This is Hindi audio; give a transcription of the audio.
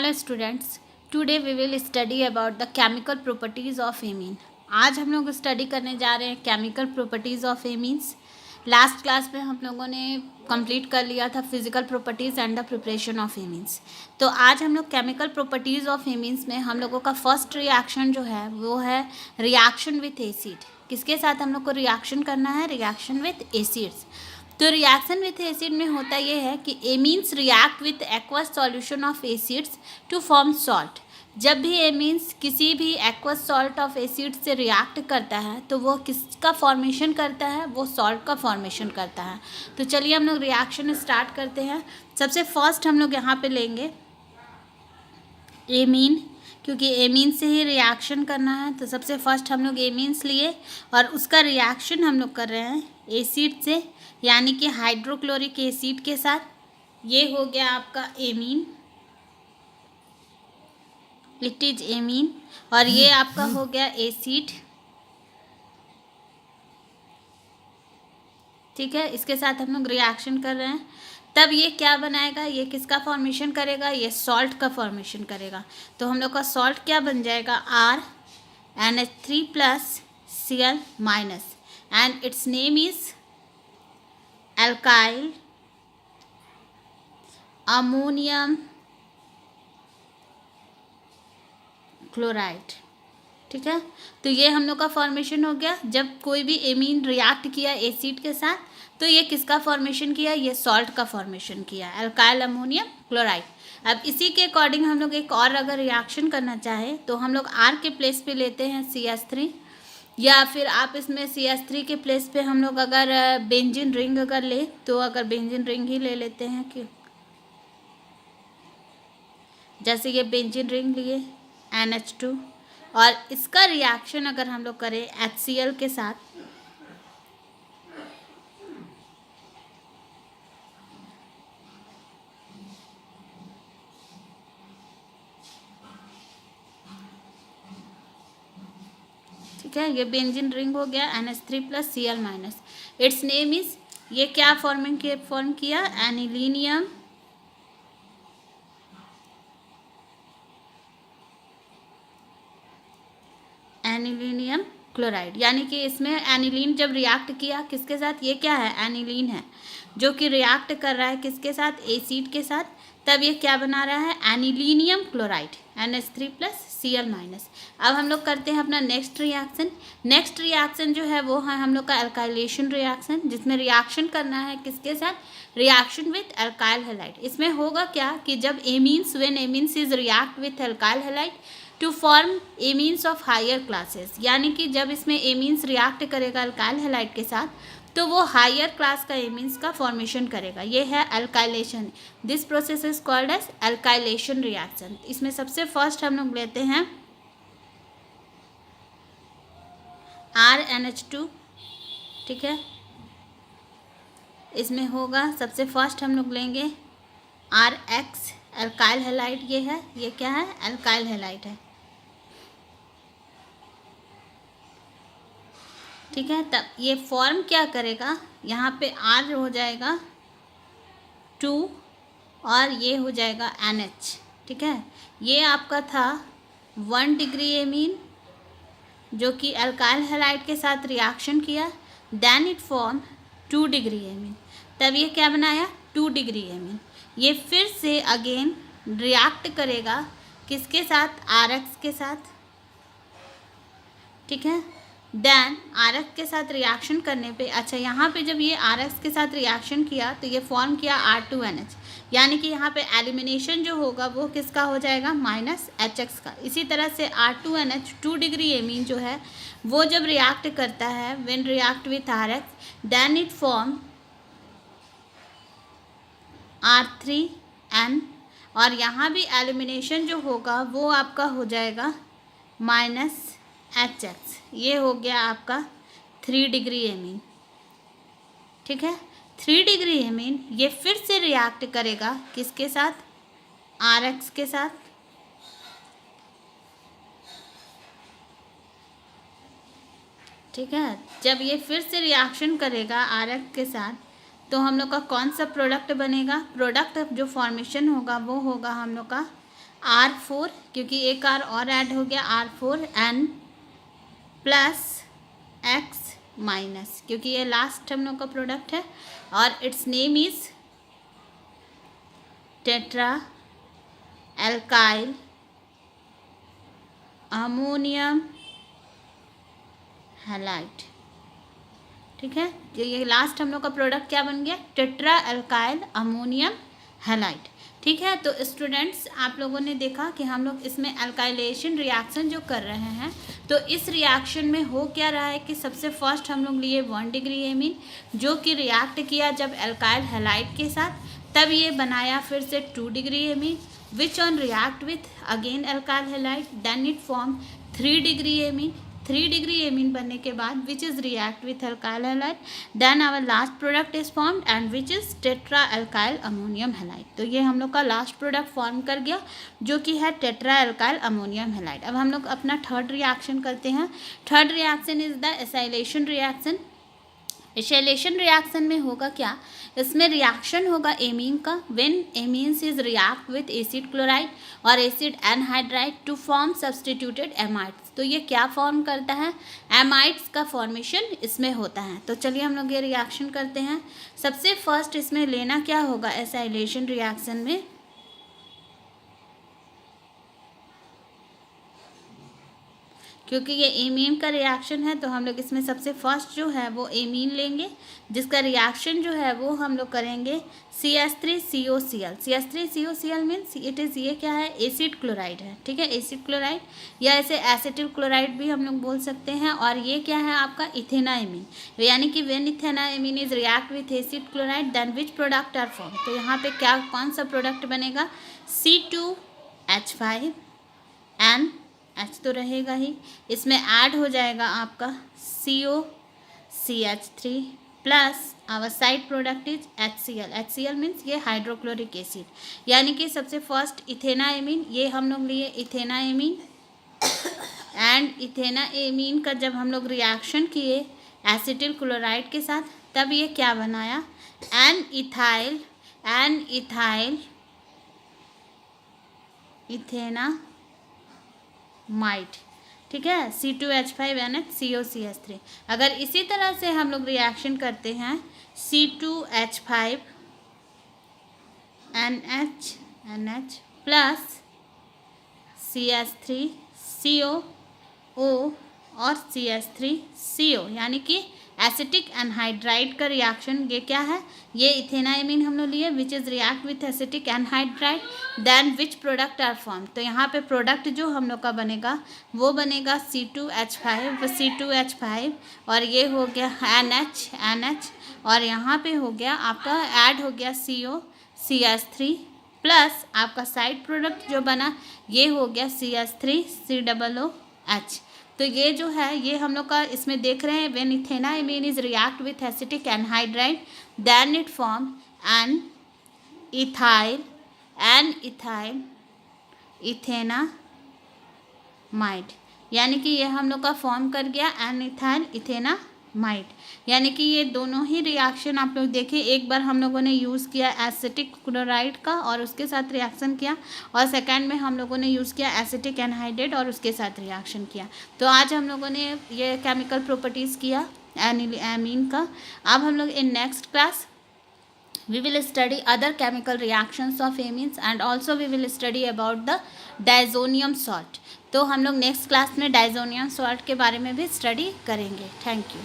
Hello students, today we will study about the chemical properties of amine. आज हम लोग स्टडी करने जा रहे हैं chemical properties of amines. Last class में हम लोगों ने कंप्लीट कर लिया था physical properties and the preparation of amines. तो आज हम लोग केमिकल प्रॉपर्टीज़ ऑफ एमीन्स में हम लोगों का फर्स्ट रिएक्शन जो है वो है रिएक्शन विथ एसिड। किसके साथ हम लोग को रिएक्शन करना है? Reaction with acids. तो रिएक्शन विथ एसिड में होता ये है कि amines react with aqueous solution of acids to form salt. जब भी एमीन्स किसी भी एक्वस सॉल्ट ऑफ एसिड से रिएक्ट करता है तो वो किसका फॉर्मेशन करता है? वो सॉल्ट का फॉर्मेशन करता है। तो चलिए हम लोग रिएक्शन स्टार्ट करते हैं। सबसे फर्स्ट हम लोग यहाँ पे लेंगे एमीन, क्योंकि एमीन से ही रिएक्शन करना है। तो सबसे फर्स्ट हम लोग एमीन्स लिए और उसका रिएक्शन हम लोग कर रहे हैं एसिड से, यानी कि हाइड्रोक्लोरिक एसिड के साथ। ये हो गया आपका एमीन, इट इज एमीन। और ये आपका हो गया एसिड, ठीक है। इसके साथ हम लोग रिएक्शन कर रहे हैं, तब ये क्या बनाएगा? ये किसका फॉर्मेशन करेगा? ये सॉल्ट का फॉर्मेशन करेगा। तो हम लोग का सॉल्ट क्या बन जाएगा? RNH3 plus Cl minus, and it's name is alkyl ammonium chloride, ठीक है। तो ये हम लोग का फॉर्मेशन हो गया। जब कोई भी एमीन रिएक्ट किया एसिड के साथ तो ये किसका फॉर्मेशन किया? ये सॉल्ट का फॉर्मेशन किया, अल्काइल अमोनियम क्लोराइड। अब इसी के अकॉर्डिंग हम लोग एक और अगर रिएक्शन करना चाहे तो हम लोग R के प्लेस पे लेते हैं CH3, या फिर आप इसमें CH3 के प्लेस पे हम लोग अगर बेंजीन रिंग अगर ले तो अगर बेंजीन रिंग ही ले लेते हैं कि जैसे ये बेंजीन रिंग लिए NH2, और इसका रिएक्शन अगर हम लोग करें HCl के साथ ठीक है। ये बेंजीन रिंग हो गया NH3 plus Cl minus, it's name is, ये क्या फॉर्म किया? Anilinium anilinium chloride. यानी कि इसमें एनिलीन जब रिएक्ट किया किसके साथ? ये क्या है? एनिलीन है, जो कि रिएक्ट कर रहा है किसके साथ? एसिड के साथ। तब ये क्या बना रहा है? Anilinium chloride, NH3 plus Cl minus. अब हम लोग करते हैं अपना नेक्स्ट रिएक्शन। नेक्स्ट रिएक्शन जो है वो है हम लोग का अल्काइलेशन रिएक्शन, जिसमें रिएक्शन करना है किसके साथ? Reaction with alkyl halide. इसमें होगा क्या कि जब amines when amines is react with alkyl halide to form amines of higher classes, यानी कि जब इसमें एमीन्स रिएक्ट करेगा अल्काइल हैलाइड के साथ तो वो हायर क्लास का एमीन्स का फॉर्मेशन करेगा। ये है alkylation. This process is called as alkylation reaction. इसमें सबसे फर्स्ट हम लोग लेते हैं RNH2, ठीक है। इसमें होगा सबसे फर्स्ट हम लोग लेंगे RX, अल्काइल हैलाइड ये है। ये क्या है? अल्काइल हैलाइड है, ठीक है। तब ये फॉर्म क्या करेगा? यहाँ पे R हो जाएगा 2 और ये हो जाएगा NH, ठीक है। ये आपका था 1 डिग्री एमीन जो कि अल्काइल हैलाइड के साथ रिएक्शन किया, then it form 2 degree amine. तब ये क्या बनाया? 2 डिग्री एमीन। ये फिर से अगेन रिएक्ट करेगा किसके साथ? RX के साथ, ठीक है। देन RX के साथ रिएक्शन करने पे, अच्छा यहाँ पे जब ये RX के साथ रिएक्शन किया तो ये फॉर्म किया R2NH, यानी कि यहाँ पे एलिमिनेशन जो होगा वो किसका हो जाएगा? माइनस HX का। इसी तरह से R2NH 2 डिग्री एमीन जो है वो जब रिएक्ट करता है when react with RX then it form R3N, और यहाँ भी एलिमिनेशन जो होगा वो आपका हो जाएगा माइनस HX। ये हो गया आपका 3 डिग्री एमीन, ठीक है। 3 डिग्री एमीन ये फिर से रिएक्ट करेगा किसके साथ? RX के साथ, ठीक है। जब ये फिर से रिएक्शन करेगा RX के साथ तो हम लोग का कौन सा प्रोडक्ट बनेगा? प्रोडक्ट जो फॉर्मेशन होगा वो होगा हम लोग का R4, क्योंकि एक R और ऐड हो गया, R4N प्लस X माइनस, क्योंकि ये लास्ट हम लोग का प्रोडक्ट है और it's name is tetra alkyl ammonium halide. ठीक है, ये लास्ट हम लोग का प्रोडक्ट क्या बन गया, टेट्रा एल्काइल अमोनियम हैलाइड। ठीक है, तो स्टूडेंट्स आप लोगों ने देखा कि हम लोग इसमें अल्काइलेशन रिएक्शन जो कर रहे हैं, तो इस रिएक्शन में हो क्या रहा है कि सबसे फर्स्ट हम लोग लिए 1 डिग्री एमीन जो कि रिएक्ट किया जब एल्काइल हैलाइड के साथ, तब ये बनाया फिर से 2 degree amine which on react with again alkyl halide, then it form 3 degree amine. 3 degree amine बनने के बाद which is react with alkyl halide, then our last product is formed and which is tetra alkyl ammonium halide. तो ये हम लोग का लास्ट प्रोडक्ट फॉर्म कर गया जो कि है टेट्रा एल्काइल अमोनियम हैलाइड। अब हम लोग अपना थर्ड रिएक्शन करते हैं। Third reaction is the acylation reaction. Acylation reaction में होगा क्या, इसमें रिएक्शन होगा एमीन का, when amines is react with acid chloride और acid anhydride to form substituted amides. तो ये क्या फॉर्म करता है, एमाइड्स का फॉर्मेशन इसमें होता है। तो चलिए हम लोग ये रिएक्शन करते हैं। सबसे फर्स्ट इसमें लेना क्या होगा एसाइलेशन रिएक्शन में, क्योंकि ये एमीन का रिएक्शन है तो हम लोग इसमें सबसे फर्स्ट जो है वो एमीन लेंगे जिसका रिएक्शन जो है वो हम लोग करेंगे CH3COCl। CH3COCl means it is, ये क्या है, एसिड क्लोराइड है। ठीक है, एसिड क्लोराइड या ऐसे एसिटिल क्लोराइड भी हम लोग बोल सकते हैं। और ये क्या है आपका इथेनाएमीन, यानी कि when ethanamine is react with acid chloride then which product are form. तो यहाँ पे क्या कौन सा प्रोडक्ट बनेगा, C2H5N H तो रहेगा ही, इसमें ऐड हो जाएगा आपका COCH3 plus our side product is HCl। HCl means ये हाइड्रोक्लोरिक एसिड, यानी कि सबसे फर्स्ट इथेनाएमीन, ये हम लोग लिए इथेनाएमीन एंड इथेनाएमीन का जब हम लोग रिएक्शन किए एसिटिल क्लोराइड के साथ तब ये क्या बनाया, एन इथाइल इथेनामाइड। ठीक है, C2H5NH COCH3। अगर इसी तरह से हम लोग रिएक्शन करते हैं C2H5NH प्लस CH3CO और CH3CO, यानी कि एसिटिक एनहाइड्राइड का रिएक्शन, ये क्या है, ये इथेनाएमीन हम लोग लिए which is react with acetic anhydride then which product are form. तो यहाँ पे प्रोडक्ट जो हम लोग का बनेगा वो बनेगा C2H5 और ये हो गया NH और यहाँ पे हो गया आपका ऐड हो गया COCH3 प्लस आपका साइड प्रोडक्ट जो बना ये हो गया CH3COOH। तो ये जो है ये हम लोग का इसमें देख रहे हैं when ethanamine is react with acetic anhydride then it form N ethyl ethanamide, यानी कि ये हम लोग का फॉर्म कर गया एन इथाइल इथेनामाइड। यानी कि ये दोनों ही रिएक्शन आप लोग देखें, एक बार हम लोगों ने यूज़ किया एसिटिक क्लोराइड का और उसके साथ रिएक्शन किया और सेकंड में हम लोगों ने यूज़ किया एसिटिक एनहाइड्राइड और उसके साथ रिएक्शन किया। तो आज हम लोगों ने ये केमिकल प्रॉपर्टीज़ किया एमीन का। अब हम लोग in next class we will study other chemical reactions of amines and also we will study about the diazonium salt. तो हम लोग नेक्स्ट क्लास में डायज़ोनियम सॉल्ट के बारे में भी स्टडी करेंगे। Thank you.